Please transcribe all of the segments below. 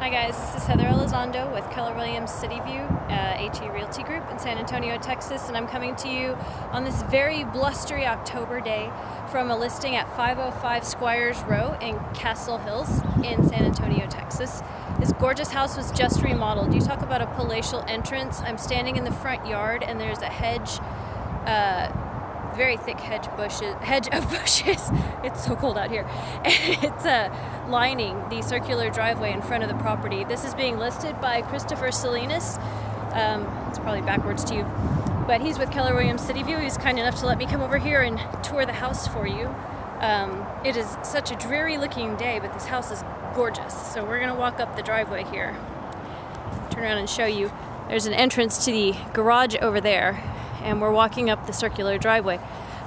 Hi guys, this is Heather Elizondo with Keller Williams City View, HE Realty Group in San Antonio, Texas, and I'm coming to you on this very blustery October day from a listing at 505 Squires Row in Castle Hills in San Antonio, Texas. This gorgeous house was just remodeled. You talk about a palatial entrance. I'm standing in the front yard and there's a hedge, very thick hedge of bushes. It's so cold out here. And it's lining the circular driveway in front of the property. This is being listed by Christopher Salinas. It's probably backwards to you, but he's with Keller Williams City View. He's kind enough to let me come over here and tour the house for you. It is such a dreary looking day, but this house is gorgeous. So we're gonna walk up the driveway here. Turn around and show you. There's an entrance to the garage over there, and we're walking up the circular driveway.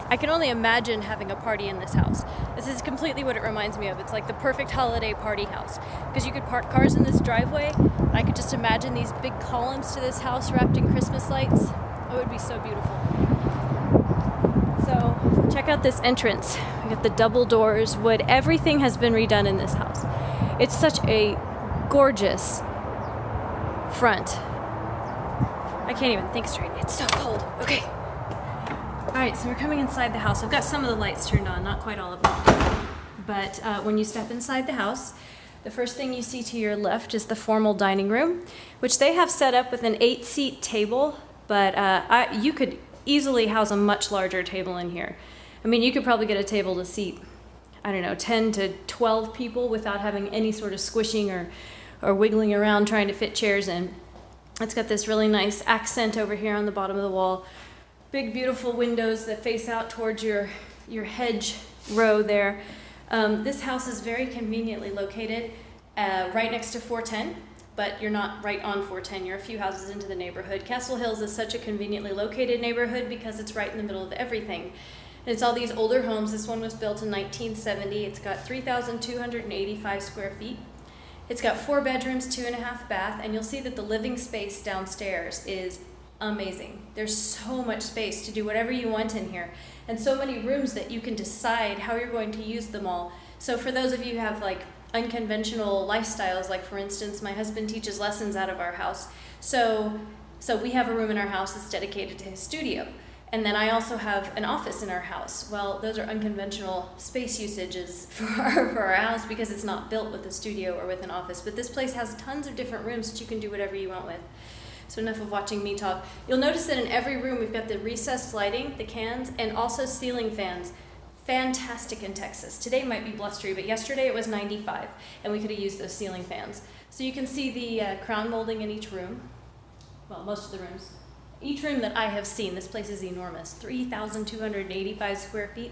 I can only imagine having a party in this house. This is completely what it reminds me of. It's like the perfect holiday party house, because you could park cars in this driveway, and I could just imagine these big columns to this house wrapped in Christmas lights. It would be so beautiful. So check out this entrance. We got the double doors, wood. Everything has been redone in this house. It's such a gorgeous front. I can't even think straight. It's so cold. Okay. All right, so we're coming inside the house. I've got some of the lights turned on, not quite all of them. But when you step inside the house, the first thing you see to your left is the formal dining room, which they have set up with an 8-seat table, but you could easily house a much larger table in here. I mean, you could probably get a table to seat, I don't know, 10 to 12 people without having any sort of squishing or wiggling around trying to fit chairs in. It's got this really nice accent over here on the bottom of the wall. Big, beautiful windows that face out towards your hedge row there. This house is very conveniently located right next to 410, but you're not right on 410. You're a few houses into the neighborhood. Castle Hills is such a conveniently located neighborhood because it's right in the middle of everything. And it's all these older homes. This one was built in 1970. It's got 3,285 square feet. It's got 4 bedrooms, 2.5 bath, and you'll see that the living space downstairs is amazing. There's so much space to do whatever you want in here, and so many rooms that you can decide how you're going to use them all. So for those of you who have like unconventional lifestyles, like for instance, my husband teaches lessons out of our house. So we have a room in our house that's dedicated to his studio. And then I also have an office in our house. Well, those are unconventional space usages for our house because it's not built with a studio or with an office. But this place has tons of different rooms that you can do whatever you want with. So enough of watching me talk. You'll notice that in every room we've got the recessed lighting, the cans, and also ceiling fans. Fantastic in Texas. Today might be blustery, but yesterday it was 95, and we could have used those ceiling fans. So you can see the crown molding in each room. Well, most of the rooms. Each room that I have seen, this place is enormous, 3,285 square feet.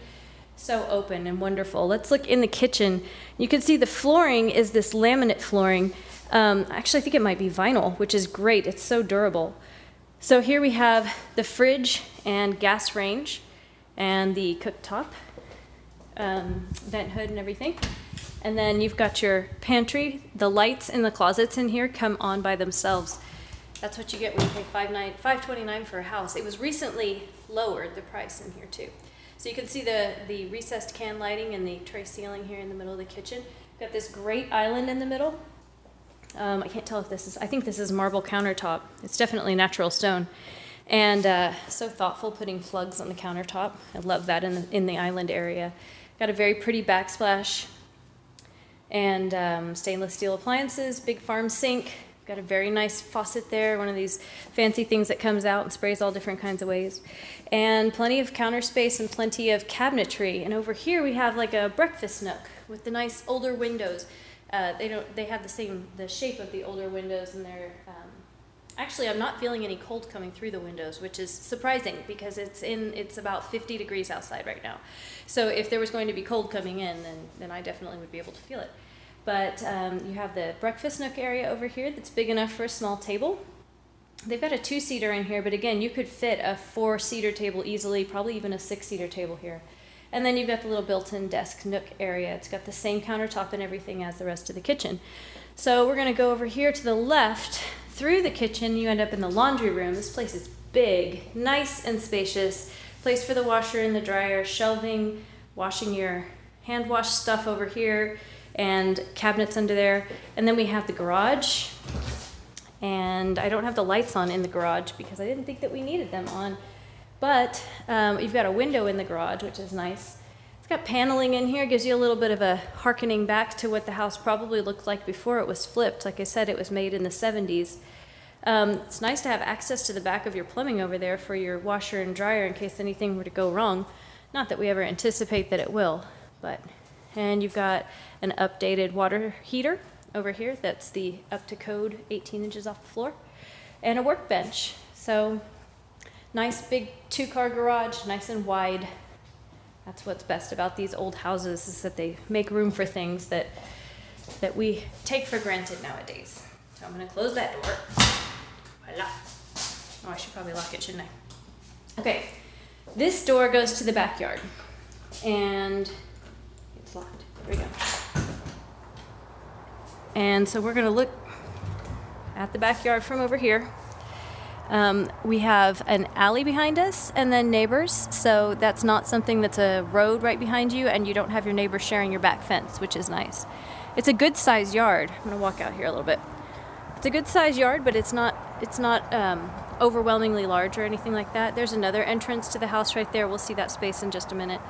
So open and wonderful. Let's look in the kitchen. You can see the flooring is this laminate flooring. Actually, I think it might be vinyl, which is great. It's so durable. So here we have the fridge and gas range and the cooktop, vent hood and everything. And then you've got your pantry. The lights in the closets in here come on by themselves. That's what you get when you pay $529 for a house. It was recently lowered, the price in here too. So you can see the recessed can lighting and the tray ceiling here in the middle of the kitchen. Got this great island in the middle. I can't tell if this is, I think this is marble countertop. It's definitely natural stone. And so thoughtful putting plugs on the countertop. I love that in the island area. Got a very pretty backsplash and stainless steel appliances, big farm sink. Got a very nice faucet there, one of these fancy things that comes out and sprays all different kinds of ways. And plenty of counter space and plenty of cabinetry. And over here we have like a breakfast nook with the nice older windows. They have the shape of the older windows, and they're, actually I'm not feeling any cold coming through the windows, which is surprising because it's about 50 degrees outside right now. So if there was going to be cold coming in, then I definitely would be able to feel it. But you have the breakfast nook area over here that's big enough for a small table. They've got a 2-seater in here, but again, you could fit a 4-seater table easily, probably even a 6-seater table here. And then you've got the little built-in desk nook area. It's got the same countertop and everything as the rest of the kitchen. So we're gonna go over here to the left. Through the kitchen, you end up in the laundry room. This place is big, nice and spacious. Place for the washer and the dryer, shelving, washing your hand wash stuff over here. and cabinets under there. And then we have the garage. And I don't have the lights on in the garage because I didn't think that we needed them on. But you've got a window in the garage, which is nice. It's got paneling in here, gives you a little bit of a hearkening back to what the house probably looked like before it was flipped. Like I said, it was made in the 70s. It's nice to have access to the back of your plumbing over there for your washer and dryer in case anything were to go wrong. Not that we ever anticipate that it will, but. And you've got an updated water heater over here that's the up to code 18 inches off the floor, and a workbench. So nice big 2-car garage, nice and wide. That's what's best about these old houses, is that they make room for things that we take for granted nowadays. So I'm going to close that door. Voila. Oh, I should probably lock it, shouldn't I? Okay, this door goes to the backyard, and it's locked. There we go. And so we're going to look at the backyard from over here. We have an alley behind us and then neighbors. So that's not something that's a road right behind you, and you don't have your neighbors sharing your back fence, which is nice. It's a good sized yard. I'm going to walk out here a little bit. It's a good sized yard, but it's not overwhelmingly large or anything like that. There's another entrance to the house right there. We'll see that space in just a minute.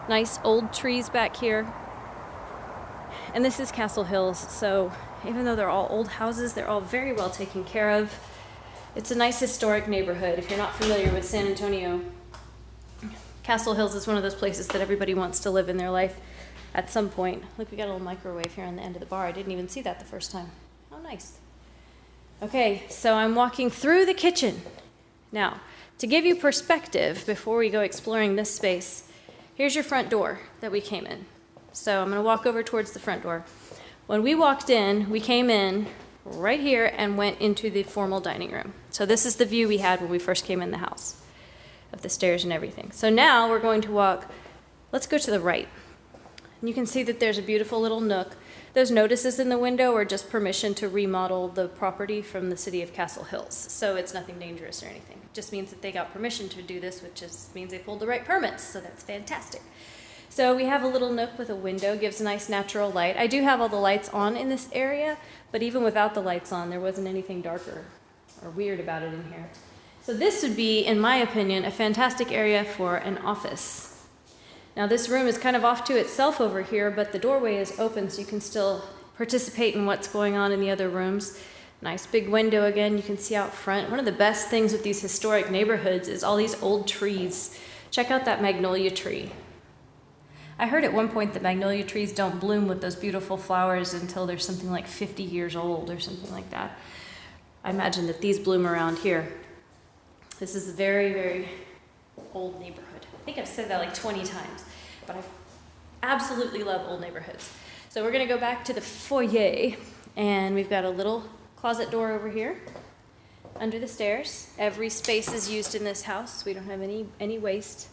Nice old trees back here. And this is Castle Hills, so even though they're all old houses, they're all very well taken care of. It's a nice historic neighborhood. If you're not familiar with San Antonio, Castle Hills is one of those places that everybody wants to live in their life at some point. Look, we got a little microwave here on the end of the bar. I didn't even see that the first time. How nice. Okay, so I'm walking through the kitchen. Now, to give you perspective before we go exploring this space, here's your front door that we came in. So I'm going to walk over towards the front door. When we walked in, we came in right here and went into the formal dining room. So this is the view we had when we first came in the house, of the stairs and everything. So now we're going to walk, let's go to the right. And you can see that there's a beautiful little nook. Those notices in the window are just permission to remodel the property from the city of Castle Hills. So it's nothing dangerous or anything. It just means that they got permission to do this, which just means they pulled the right permits. So that's fantastic. So we have a little nook with a window, gives a nice natural light. I do have all the lights on in this area, but even without the lights on, there wasn't anything darker or weird about it in here. So this would be, in my opinion, a fantastic area for an office. Now this room is kind of off to itself over here, but the doorway is open so you can still participate in what's going on in the other rooms. Nice big window again, you can see out front. One of the best things with these historic neighborhoods is all these old trees. Check out that magnolia tree. I heard at one point that magnolia trees don't bloom with those beautiful flowers until they're something like 50 years old or something like that. I imagine that these bloom around here. This is a very, very old neighborhood. I think I've said that like 20 times, but I absolutely love old neighborhoods. So we're going to go back to the foyer, and we've got a little closet door over here under the stairs. Every space is used in this house. We don't have any waste.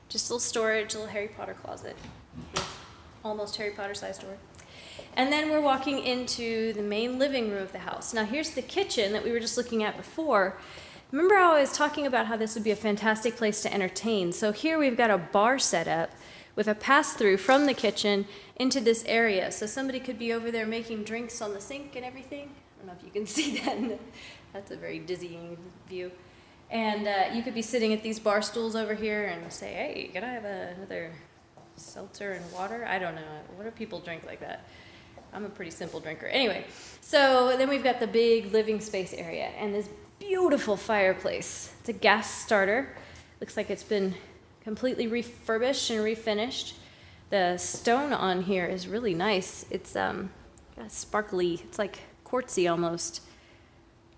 Just a little storage, a little Harry Potter closet. Almost Harry Potter sized door. And then we're walking into the main living room of the house. Now here's the kitchen that we were just looking at before. Remember how I was talking about how this would be a fantastic place to entertain? So here we've got a bar set up with a pass-through from the kitchen into this area. So somebody could be over there making drinks on the sink and everything. I don't know if you can see that. That's a very dizzying view. And you could be sitting at these bar stools over here and say, hey, can I have another seltzer and water? I don't know. What do people drink like that? I'm a pretty simple drinker. Anyway, so then we've got the big living space area and this beautiful fireplace. It's a gas starter. Looks like it's been completely refurbished and refinished. The stone on here is really nice. It's sparkly. It's like quartzy almost.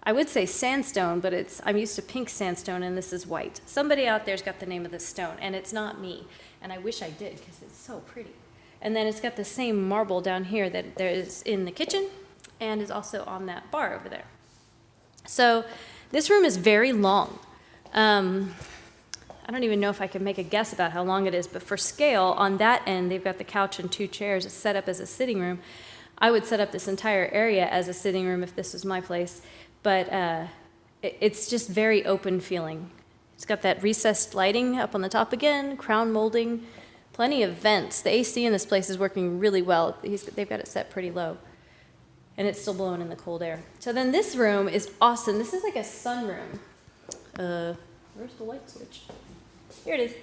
I would say sandstone, but I'm used to pink sandstone, and this is white. Somebody out there's got the name of this stone, and it's not me. And I wish I did, because it's so pretty. And then it's got the same marble down here that there is in the kitchen, and is also on that bar over there. So this room is very long. I don't even know if I can make a guess about how long it is, but for scale, on that end, they've got the couch and 2 chairs. It's set up as a sitting room. I would set up this entire area as a sitting room if this was my place. But it's just very open feeling. It's got that recessed lighting up on the top again, crown molding, Plenty of vents. The AC in this place is working really well. They've got it set pretty low. And it's still blowing in the cold air. So then this room is awesome. This is like a sunroom. Where's the light switch? Here it is.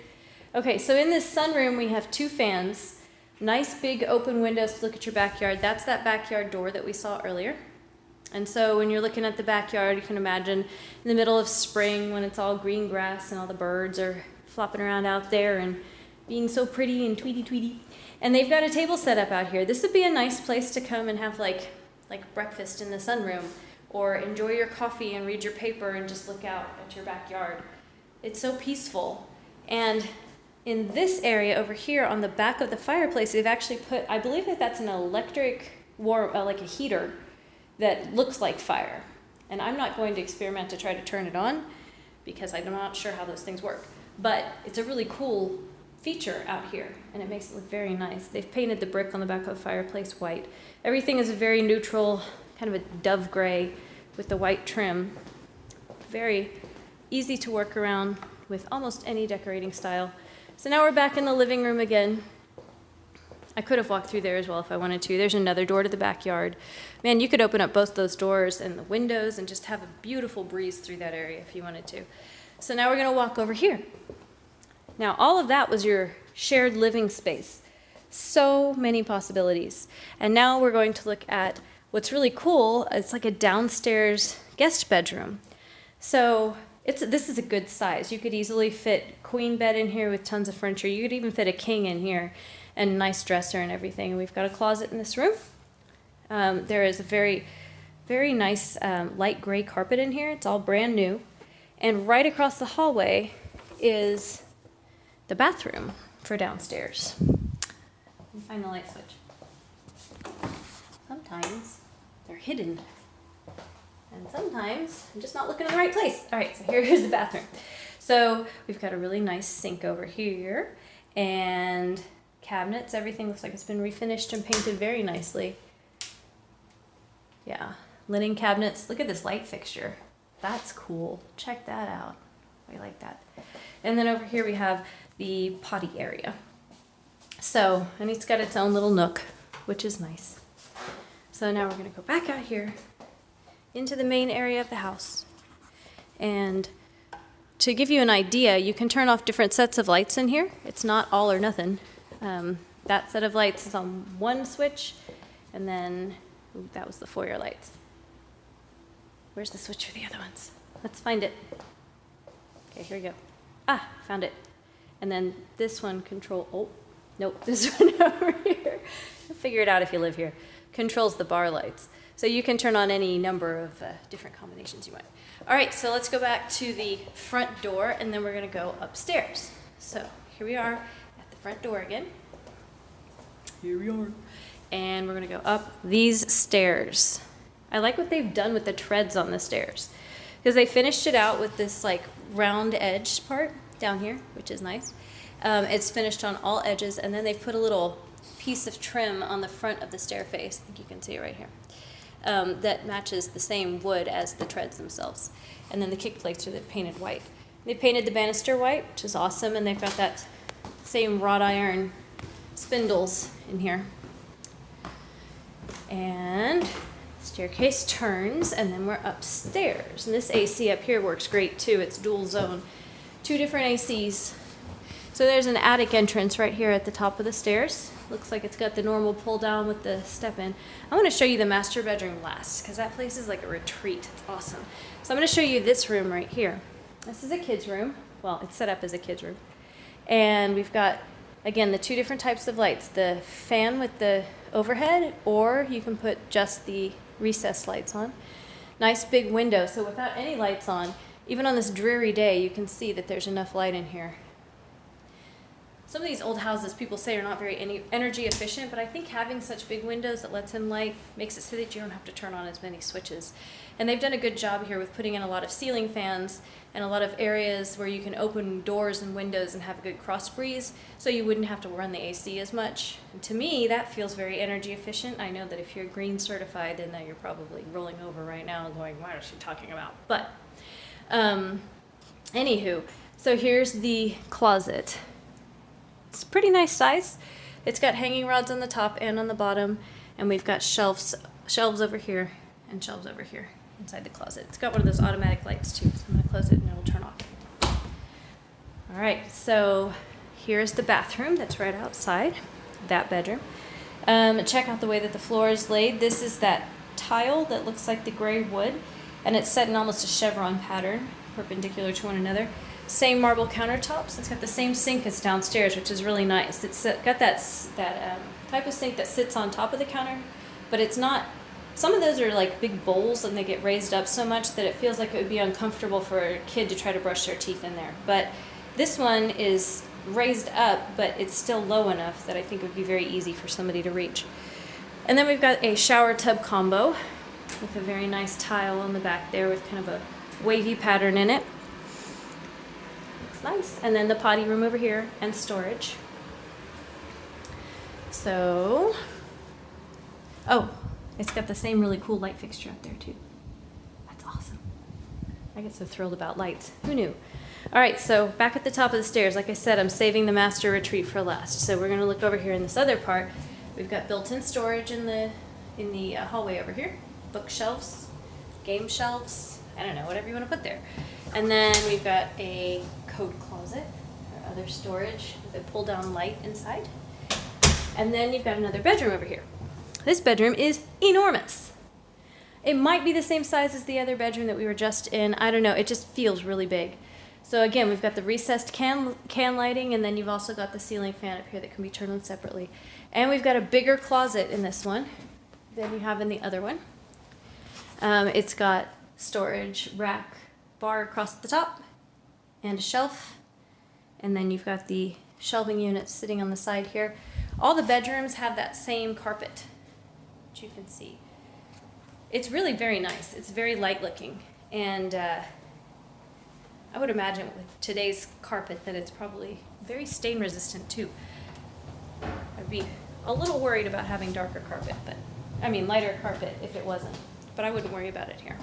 Okay, so in this sunroom we have 2 fans. Nice big open windows to look at your backyard. That's that backyard door that we saw earlier. And so when you're looking at the backyard, you can imagine in the middle of spring when it's all green grass and all the birds are flopping around out there and being so pretty and tweety. And they've got a table set up out here. This would be a nice place to come and have like breakfast in the sunroom, or enjoy your coffee and read your paper and just look out at your backyard. It's so peaceful. And in this area over here on the back of the fireplace, they've actually put, I believe that that's an electric like a heater that looks like fire. And I'm not going to experiment to try to turn it on because I'm not sure how those things work. But it's a really cool feature out here, and it makes it look very nice. They've painted the brick on the back of the fireplace white. Everything is a very neutral, kind of a dove gray with the white trim. Very easy to work around with almost any decorating style. So now we're back in the living room again. I could have walked through there as well if I wanted to. There's another door to the backyard. Man, you could open up both those doors and the windows and just have a beautiful breeze through that area if you wanted to. So now we're going to walk over here. Now, all of that was your shared living space. So many possibilities. And now we're going to look at what's really cool. It's like a downstairs guest bedroom. So this is a good size. You could easily fit queen bed in here with tons of furniture. You could even fit a king in here and a nice dresser and everything. And we've got a closet in this room. There is a very, very nice light gray carpet in here. It's all brand new. And right across the hallway is the bathroom for downstairs. Find the light switch. Sometimes they're hidden. And sometimes I'm just not looking in the right place. All right, so here's the bathroom. So we've got a really nice sink over here and cabinets. Everything looks like it's been refinished and painted very nicely. Yeah, linen cabinets. Look at this light fixture. That's cool. Check that out. I like that. And then over here we have the potty area. So, and it's got its own little nook, which is nice. So now we're going to go back out here into the main area of the house. And to give you an idea, you can turn off different sets of lights in here. It's not all or nothing. That set of lights is on one switch, and then that was the foyer lights. Where's the switch for the other ones? Let's find it. Okay, here we go. Ah, found it. And then this one this one over here. You'll figure it out if you live here. Controls the bar lights. So you can turn on any number of different combinations you want. All right, so let's go back to the front door, and then we're going to go upstairs. So here we are at the front door again. Here we are. And we're going to go up these stairs. I like what they've done with the treads on the stairs, because they finished it out with this like round edge part down here, which is nice. It's finished on all edges, and then they've put a little piece of trim on the front of the stair face. I think you can see it right here. That matches the same wood as the treads themselves. And then the kick plates are painted white. They painted the banister white, which is awesome, and they've got that same wrought iron spindles in here. And staircase turns, and then we're upstairs. And this AC up here works great too. It's dual zone. 2 different ACs. So there's an attic entrance right here at the top of the stairs. Looks like it's got the normal pull down with the step in. I want to show you the master bedroom last, because that place is like a retreat. It's awesome. So I'm going to show you this room right here. This is a kid's room. Well, it's set up as a kid's room. And we've got, again, the 2 different types of lights. The fan with the overhead, or you can put just the recessed lights on. Nice big window, so without any lights on, even on this dreary day, you can see that there's enough light in here. Some of these old houses, people say, are not very energy efficient, but I think having such big windows that lets in light makes it so that you don't have to turn on as many switches. And they've done a good job here with putting in a lot of ceiling fans and a lot of areas where you can open doors and windows and have a good cross breeze, so you wouldn't have to run the AC as much. And to me, that feels very energy efficient. I know that if you're green certified, then you're probably rolling over right now and going, what is she talking about? But anywho, so here's the closet. It's a pretty nice size. It's got hanging rods on the top and on the bottom, and we've got shelves over here and shelves over here inside the closet. It's got one of those automatic lights too, so I'm gonna close it and it'll turn off. All right, so here's the bathroom that's right outside that bedroom. Check out the way that the floor is laid. This is that tile that looks like the gray wood, and it's set in almost a chevron pattern, perpendicular to one another. Same marble countertops. It's got the same sink as downstairs, which is really nice. It's got that type of sink that sits on top of the counter, but it's not. Some of those are like big bowls, and they get raised up so much that it feels like it would be uncomfortable for a kid to try to brush their teeth in there. But this one is raised up, but it's still low enough that I think it would be very easy for somebody to reach. And then we've got a shower tub combo with a very nice tile on the back there with kind of a wavy pattern in it. Looks nice. And then the potty room over here and storage. So, oh, it's got the same really cool light fixture up there too. That's awesome. I get so thrilled about lights. Who knew? All right, so back at the top of the stairs, like I said, I'm saving the master retreat for last. So we're going to look over here in this other part. We've got built-in storage in the hallway over here. Bookshelves, game shelves, I don't know, whatever you want to put there. And then we've got a coat closet or other storage with a pull-down light inside. And then you've got another bedroom over here. This bedroom is enormous. It might be the same size as the other bedroom that we were just in. I don't know, it just feels really big. So again, we've got the recessed can lighting, and then you've also got the ceiling fan up here that can be turned on separately. And we've got a bigger closet in this one than you have in the other one. It's got storage rack bar across the top and a shelf. And then you've got the shelving units sitting on the side here. All the bedrooms have that same carpet, which you can see. It's really very nice. It's very light looking. And I would imagine with today's carpet that it's probably very stain resistant too. I'd be a little worried about having darker carpet, lighter carpet if it wasn't, but I wouldn't worry about it here.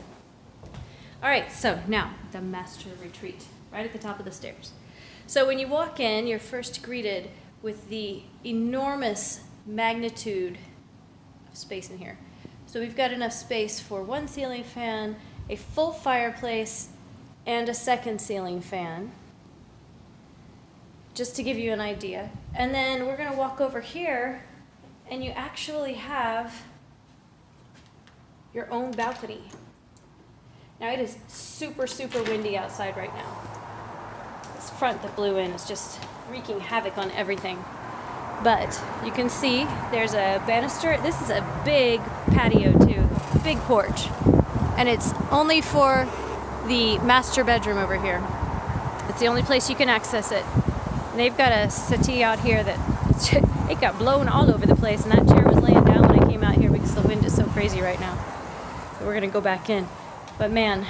All right, so now the master retreat, right at the top of the stairs. So when you walk in, you're first greeted with the enormous magnitude of space in here. So we've got enough space for one ceiling fan, a full fireplace, and a second ceiling fan, just to give you an idea. And then we're gonna walk over here, and you actually have your own balcony. Now it is super, super windy outside right now. This front that blew in is just wreaking havoc on everything. But you can see there's a banister. This is a big patio too, big porch. And it's only for the master bedroom over here. It's the only place you can access it. And they've got a settee out here that it got blown all over the place, and that chair was laying down when I came out here because the wind is so crazy right now. So we're gonna go back in. But man,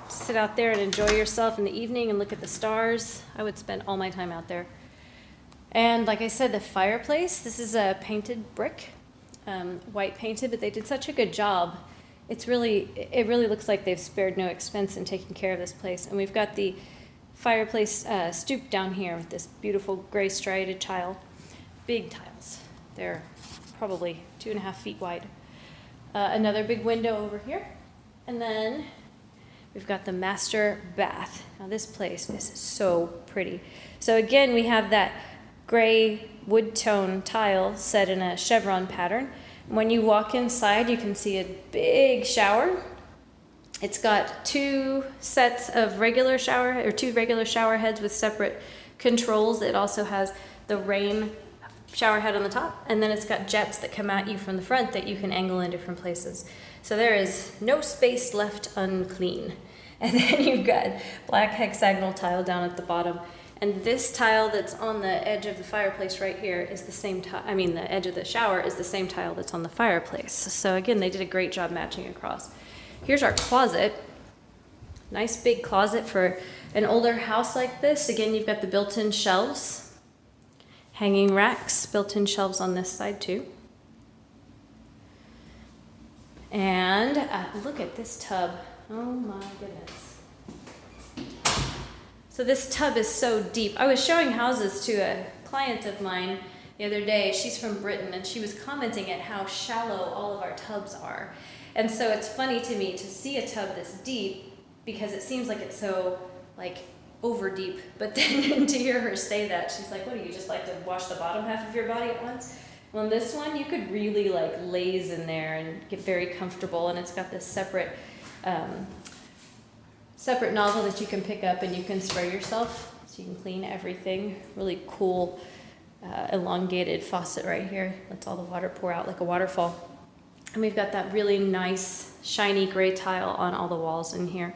sit out there and enjoy yourself in the evening and look at the stars. I would spend all my time out there. And like I said, the fireplace, this is a painted brick, white painted, but they did such a good job. It really looks like they've spared no expense in taking care of this place. And we've got the fireplace stoop down here with this beautiful gray striated tile. Big tiles. They're probably 2.5 feet wide. Another big window over here. And then we've got the master bath. Now this place is so pretty. So again, we have that gray wood tone tile set in a chevron pattern. When you walk inside, you can see a big shower. It's got two regular shower heads with separate controls. It also has the rain shower head on the top, and then it's got jets that come at you from the front that you can angle in different places. So there is no space left unclean. And then you've got black hexagonal tile down at the bottom. And this tile that's on the edge of the fireplace right here is the same tile, the edge of the shower is the same tile that's on the fireplace. So again, they did a great job matching across. Here's our closet. Nice big closet for an older house like this. Again, you've got the built-in shelves, hanging racks, built-in shelves on this side too. And look at this tub. Oh my goodness. So this tub is so deep. I was showing houses to a client of mine the other day, she's from Britain, and she was commenting at how shallow all of our tubs are. And so it's funny to me to see a tub this deep, because it seems like it's so like over deep. But then to hear her say that, she's like, what do you just like to wash the bottom half of your body at once? Well, in this one, you could really like laze in there and get very comfortable, and it's got this separate nozzle that you can pick up and you can spray yourself, so you can clean everything. Really cool elongated faucet right here. Lets all the water pour out like a waterfall. And we've got that really nice shiny gray tile on all the walls in here.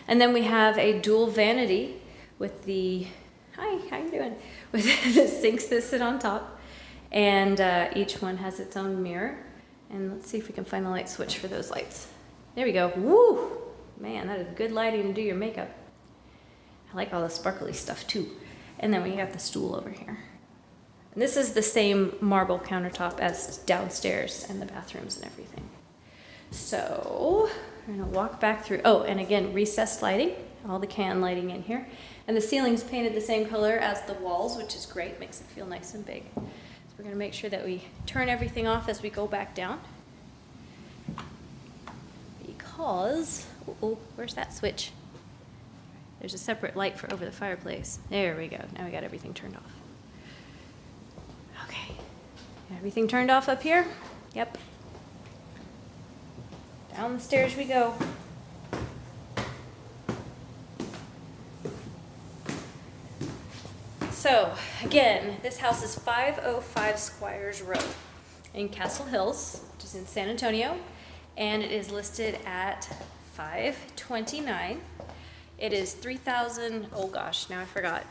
And then we have a dual vanity with the, hi, how you doing? With the sinks that sit on top. And each one has its own mirror. And let's see if we can find the light switch for those lights. There we go. Woo! Man, that is good lighting to do your makeup. I like all the sparkly stuff too. And then we got the stool over here. And this is the same marble countertop as downstairs and the bathrooms and everything. So we're gonna walk back through. Oh, and again, recessed lighting, all the can lighting in here. And the ceiling's painted the same color as the walls, which is great, makes it feel nice and big. So we're gonna make sure that we turn everything off as we go back down. Because, oh, where's that switch? There's a separate light for over the fireplace. There we go, now we got everything turned off. Okay, everything turned off up here? Yep. Down the stairs we go. So, again, this house is 505 Squires Road in Castle Hills, which is in San Antonio, and it is listed at $529. It is 3,000, oh gosh, now I forgot,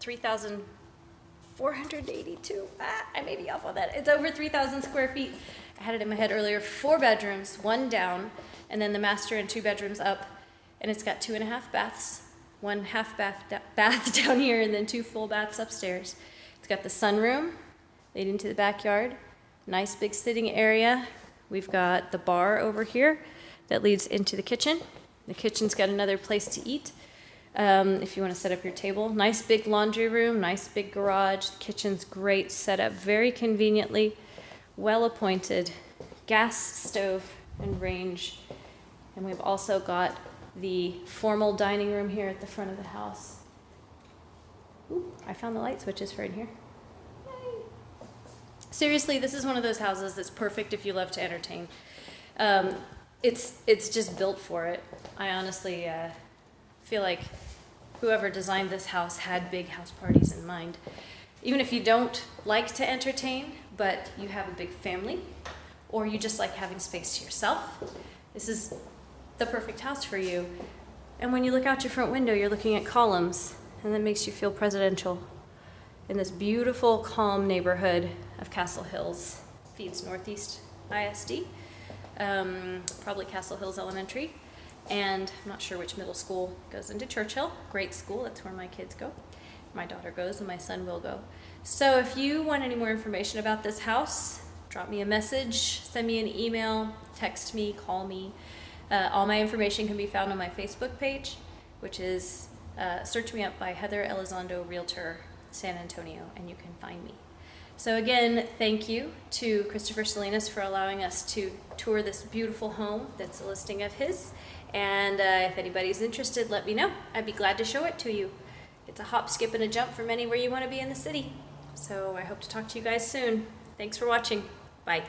3,482. I may be off on that. It's over 3,000 square feet. I had it in my head earlier. 4 bedrooms, 1 down, and then the master and 2 bedrooms up. And it's got 2.5 baths, 1 half bath down here, and then 2 full baths upstairs. It's got the sunroom leading to the backyard. Nice big sitting area. We've got the bar over here that leads into the kitchen. The kitchen's got another place to eat. If you want to set up your table. Nice big laundry room, nice big garage. The kitchen's great, set up very conveniently, well appointed. Gas stove and range. And we've also got the formal dining room here at the front of the house. Ooh, I found the light switches for in here. Yay. Seriously, this is one of those houses that's perfect if you love to entertain. It's just built for it. I honestly feel like whoever designed this house had big house parties in mind. Even if you don't like to entertain, but you have a big family, or you just like having space to yourself, this is the perfect house for you. And when you look out your front window, you're looking at columns, and that makes you feel presidential in this beautiful, calm neighborhood of Castle Hills. Feeds Northeast ISD, probably Castle Hills Elementary, and I'm not sure which middle school goes into Churchill. Great school, that's where my kids go. My daughter goes and my son will go. So if you want any more information about this house, drop me a message, send me an email, text me, call me. All my information can be found on my Facebook page, which is search me up by Heather Elizondo Realtor San Antonio, and you can find me. So again, thank you to Christopher Salinas for allowing us to tour this beautiful home that's a listing of his. And if anybody's interested, let me know. I'd be glad to show it to you. It's a hop, skip, and a jump from anywhere you want to be in the city. So I hope to talk to you guys soon. Thanks for watching. Bye.